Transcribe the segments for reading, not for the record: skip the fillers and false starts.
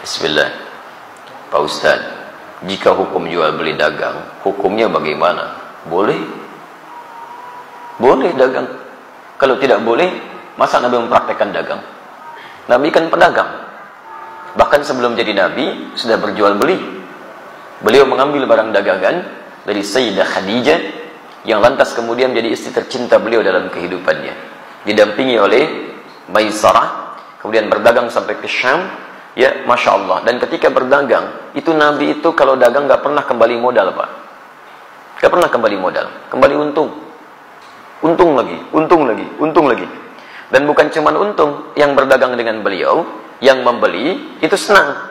Bismillah. Pak Ustaz, jika hukum jual beli dagang, hukumnya bagaimana? Boleh? Boleh dagang. Kalau tidak boleh, masa Nabi mempraktekkan dagang? Nabi kan pedagang. Bahkan sebelum jadi Nabi, sudah berjual beli. Beliau mengambil barang dagangan dari Sayyidah Khadijah, yang lantas kemudian menjadi istri tercinta beliau dalam kehidupannya. Didampingi oleh Maisarah, kemudian berdagang sampai ke Syam. Ya, Masya Allah. Dan ketika berdagang, itu Nabi itu kalau dagang gak pernah kembali modal, Pak. Gak pernah kembali modal. Kembali untung. Untung lagi, untung lagi, untung lagi. Dan bukan cuma untung, yang berdagang dengan beliau, yang membeli, itu senang.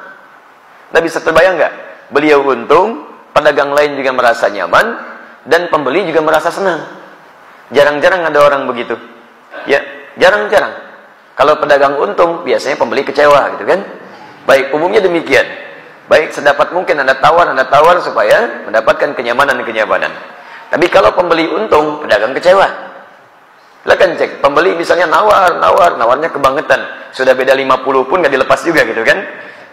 Nabi bisa terbayang gak? Beliau untung, pedagang lain juga merasa nyaman, dan pembeli juga merasa senang. Jarang-jarang ada orang begitu. Ya, jarang-jarang. Kalau pedagang untung, biasanya pembeli kecewa, gitu kan? Baik, umumnya demikian. Baik, sedapat mungkin Anda tawar supaya mendapatkan kenyamanan-kenyamanan. Tapi kalau pembeli untung, pedagang kecewa. Silakan cek, pembeli misalnya nawarnya kebangetan. Sudah beda 50 pun nggak dilepas juga, gitu kan?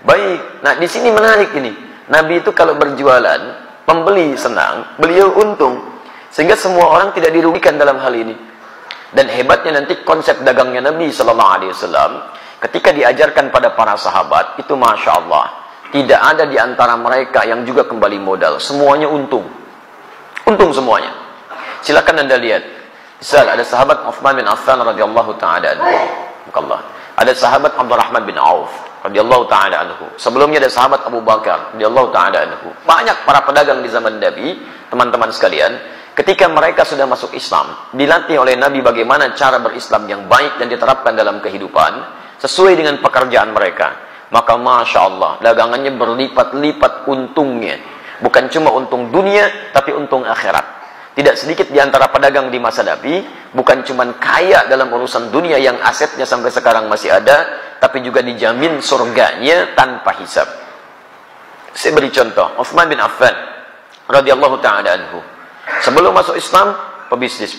Baik, nah di sini menarik ini. Nabi itu kalau berjualan, pembeli senang, beliau untung. Sehingga semua orang tidak dirugikan dalam hal ini. Dan hebatnya nanti konsep dagangnya Nabi Sallallahu Alaihi Wasallam, ketika diajarkan pada para sahabat, itu Masya Allah, tidak ada di antara mereka yang juga kembali modal. Semuanya untung. Untung semuanya. Silakan Anda lihat. Misal ada sahabat Uthman bin Affan radhiyallahu taala anhu. Ada sahabat Abdurrahman bin Auf radhiyallahu taala anhu. Sebelumnya ada sahabat Abu Bakar radhiyallahu taala anhu. Banyak para pedagang di zaman Nabi, teman-teman sekalian, ketika mereka sudah masuk Islam, dilatih oleh Nabi bagaimana cara berislam yang baik dan diterapkan dalam kehidupan sesuai dengan pekerjaan mereka. Maka Masya Allah, dagangannya berlipat-lipat untungnya. Bukan cuma untung dunia, tapi untung akhirat. Tidak sedikit di antara pedagang di masa Nabi, bukan cuma kaya dalam urusan dunia yang asetnya sampai sekarang masih ada, tapi juga dijamin surganya tanpa hisab. Saya beri contoh, Uthman bin Affan radhiyallahu ta'ala anhu. Sebelum masuk Islam, pebisnis.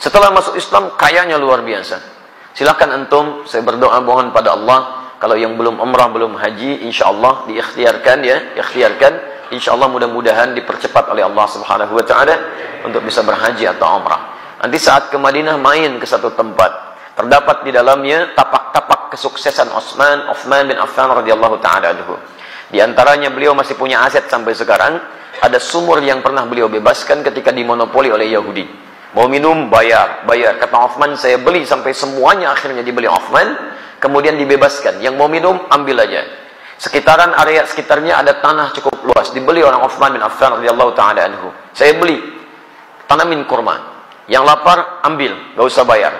Setelah masuk Islam, kayanya luar biasa. Silakan antum, saya berdoa mohon pada Allah, kalau yang belum umrah, belum haji, insya Allah diikhtiarkan ya, ikhtiarkan. Insya Allah mudah-mudahan dipercepat oleh Allah Subhanahu Wa Taala untuk bisa berhaji atau umrah. Nanti saat ke Madinah main ke satu tempat, terdapat di dalamnya tapak-tapak kesuksesan Uthman bin Affan radhiyallahu taala anhu. Di antaranya beliau masih punya aset sampai sekarang. Ada sumur yang pernah beliau bebaskan ketika dimonopoli oleh Yahudi. Mau minum bayar. Kata Uthman, saya beli sampai semuanya akhirnya dibeli Uthman. Kemudian dibebaskan. Yang mau minum ambil aja. Sekitaran area sekitarnya ada tanah cukup luas, dibeli orang Uthman bin Affan radhiyallahu taala anhu. Saya beli, tanamin kurma. Yang lapar ambil, gak usah bayar.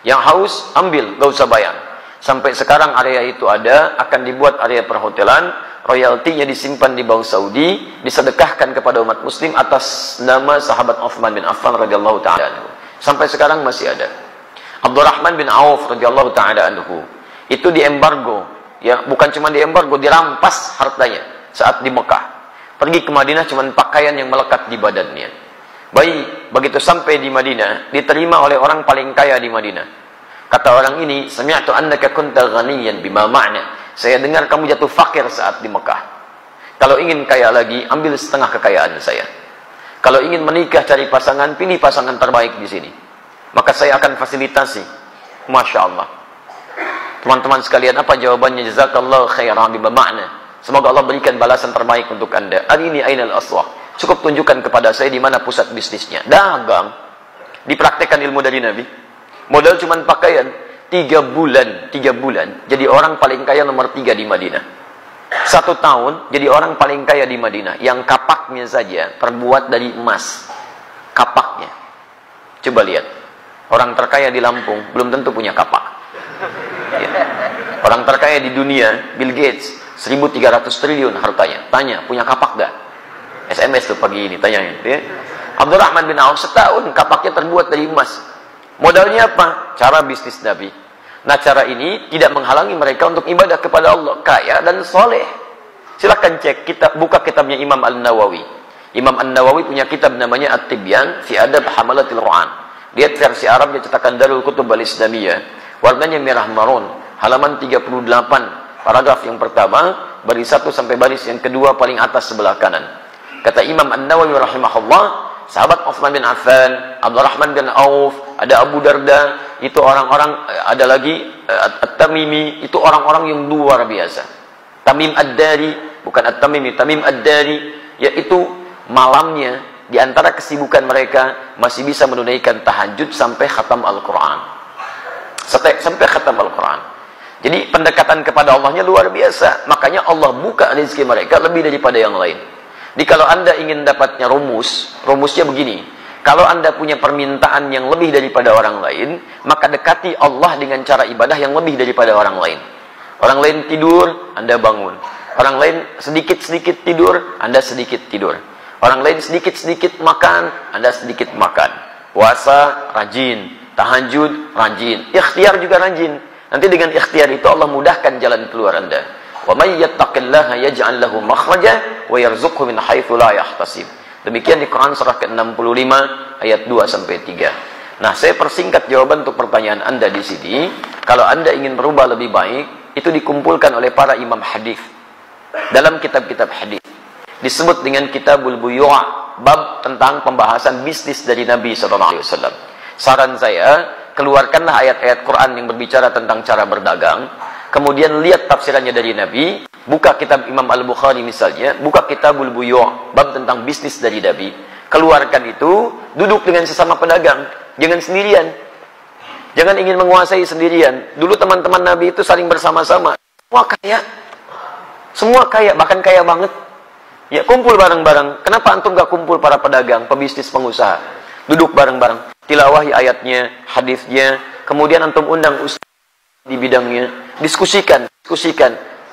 Yang haus ambil, gak usah bayar. Sampai sekarang area itu ada, akan dibuat area perhotelan, royaltinya disimpan di Bank Saudi, disedekahkan kepada umat muslim atas nama sahabat Uthman bin Affan radhiyallahu taala anhu. Sampai sekarang masih ada. Abdurrahman bin Auf radhiyallahu taala anhu, itu diembargo. Ya, bukan cuma diembargo, dirampas hartanya saat di Mekah. Pergi ke Madinah cuma pakaian yang melekat di badannya. Baik, begitu sampai di Madinah, diterima oleh orang paling kaya di Madinah. Kata orang ini, "Sami'tu annaka kunta ghaniyan bima ma'na." Saya dengar kamu jatuh fakir saat di Mekah. Kalau ingin kaya lagi, ambil setengah kekayaan saya. Kalau ingin menikah cari pasangan, pilih pasangan terbaik di sini. Maka saya akan fasilitasi. Masya Allah. Teman-teman sekalian, apa jawabannya? Jazakallahu khairan bima ma'na. Semoga Allah berikan balasan terbaik untuk Anda. Arini ainal aswah. Cukup tunjukkan kepada saya di mana pusat bisnisnya. Dagang. Dipraktekkan ilmu dari Nabi. Modal cuma pakaian. 3 bulan. Jadi orang paling kaya nomor 3 di Madinah. 1 tahun jadi orang paling kaya di Madinah. Yang kapaknya saja terbuat dari emas. Kapaknya. Coba lihat. Orang terkaya di Lampung belum tentu punya kapak. Ya. Orang terkaya di dunia, Bill Gates, 1.300 triliun hartanya. Tanya, punya kapak gak? SMS tuh pagi ini, tanyain. Ya. Abdurrahman bin Auf setahun kapaknya terbuat dari emas. Modalnya apa? Cara bisnis Nabi. Nah, cara ini tidak menghalangi mereka untuk ibadah kepada Allah, kaya dan soleh. Silakan cek, buka kitabnya Imam An-Nawawi. Imam An-Nawawi punya kitab namanya At-Tibyan fi Adab Hamalatil Quran. Lihat versi Arabnya cetakan Darul Kutub Al-Islamiyah. Warnanya merah marun, halaman 38. Paragraf yang pertama, baris 1 sampai baris yang kedua paling atas sebelah kanan. Kata Imam An-Nawawi rahimahullah, sahabat Utsman bin Affan, Abdurrahman bin Auf, ada Abu Darda, itu orang-orang, ada lagi At-Tamimi, itu orang-orang yang luar biasa. Tamim Ad-Dari, bukan At-Tamimi, Tamim Ad-Dari, yaitu malamnya di antara kesibukan mereka masih bisa menunaikan tahajud sampai khatam Al-Quran. Sampai khatam Al-Quran. Jadi pendekatan kepada Allahnya luar biasa. Makanya Allah buka rezeki mereka lebih daripada yang lain. Jadi kalau Anda ingin dapatnya rumusnya begini. Kalau Anda punya permintaan yang lebih daripada orang lain, maka dekati Allah dengan cara ibadah yang lebih daripada orang lain. Orang lain tidur, Anda bangun. Orang lain sedikit-sedikit tidur, Anda sedikit tidur. Orang lain sedikit-sedikit makan, Anda sedikit makan. Puasa, rajin. Tahajud, rajin. Ikhtiar juga rajin. Nanti dengan ikhtiar itu Allah mudahkan jalan keluar Anda. Wa may yattaqillaha yaj'al lahu makhraja wa yarzuqhu min haitsu la yahtasib. Demikian di Quran surah ke-65 ayat 2 sampai 3. Nah, saya persingkat jawaban untuk pertanyaan Anda di sini. Kalau Anda ingin berubah lebih baik, itu dikumpulkan oleh para imam hadis dalam kitab-kitab hadis. Disebut dengan Kitabul Buyu', bab tentang pembahasan bisnis dari Nabi sallallahu alaihi wasallam. Saran saya, keluarkanlah ayat-ayat Quran yang berbicara tentang cara berdagang, kemudian lihat tafsirannya dari Nabi, buka kitab Imam Al-Bukhari misalnya, buka Kitabul Buyu', bab tentang bisnis dari Nabi, keluarkan itu, duduk dengan sesama pedagang, jangan sendirian, jangan ingin menguasai sendirian. Dulu teman-teman Nabi itu saling bersama-sama, semua kaya, bahkan kaya banget, ya kumpul bareng-bareng. Kenapa antum gak kumpul para pedagang, pebisnis, pengusaha, duduk bareng-bareng, tilawahi ayatnya, hadisnya, kemudian antum undang ustaz di bidangnya, diskusikan,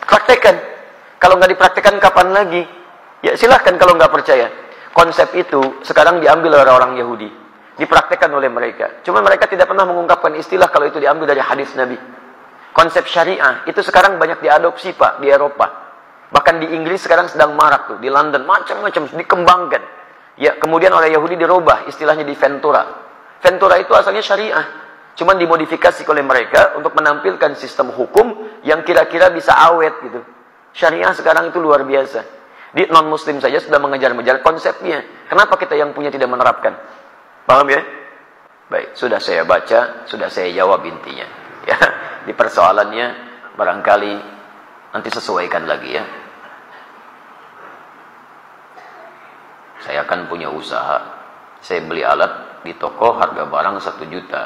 praktekkan. Kalau nggak dipraktekkan kapan lagi? Ya silahkan kalau nggak percaya. Konsep itu sekarang diambil oleh orang Yahudi, dipraktekkan oleh mereka. Cuma mereka tidak pernah mengungkapkan istilah kalau itu diambil dari hadis Nabi. Konsep syariah itu sekarang banyak diadopsi Pak di Eropa. Bahkan di Inggris sekarang sedang marak tuh, di London macam-macam dikembangkan. Ya kemudian oleh Yahudi dirubah istilahnya di Ventura. Ventura itu asalnya syariah, cuman dimodifikasi oleh mereka untuk menampilkan sistem hukum yang kira-kira bisa awet gitu. Syariah sekarang itu luar biasa. Di non-muslim saja sudah mengejar-ngejar konsepnya. Kenapa kita yang punya tidak menerapkan? Paham ya? Baik, sudah saya baca, sudah saya jawab intinya. Ya, di persoalannya barangkali nanti sesuaikan lagi ya. Saya akan punya usaha, saya beli alat di toko harga barang 1 juta,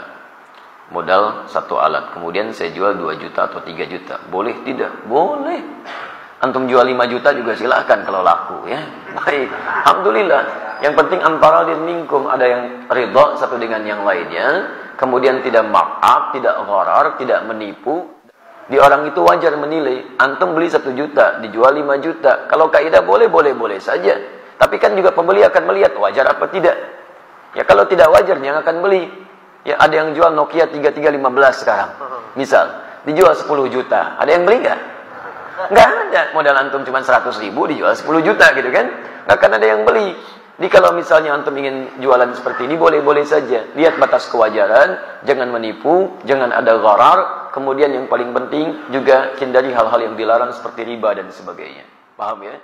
modal 1 alat, kemudian saya jual 2 juta atau 3 juta, boleh tidak? Boleh. Antum jual 5 juta juga silahkan kalau laku ya. Baik, alhamdulillah. Yang penting antara din minkum, ada yang ridha satu dengan yang lainnya, kemudian tidak markup, tidak gharar, tidak menipu. Di orang itu wajar menilai. Antum beli 1 juta, dijual 5 juta. Kalau kaidah boleh saja. Tapi kan juga pembeli akan melihat wajar apa tidak. Ya kalau tidak wajar yang akan beli. Ya ada yang jual Nokia 3315 sekarang. Misal, dijual 10 juta. Ada yang beli nggak? Nggak ada. Modal antum cuma 100 ribu dijual 10 juta gitu kan. Nggak akan ada yang beli. Jadi kalau misalnya antum ingin jualan seperti ini, boleh-boleh saja. Lihat batas kewajaran, jangan menipu, jangan ada gharar. Kemudian yang paling penting juga hindari hal-hal yang dilarang seperti riba dan sebagainya. Paham ya?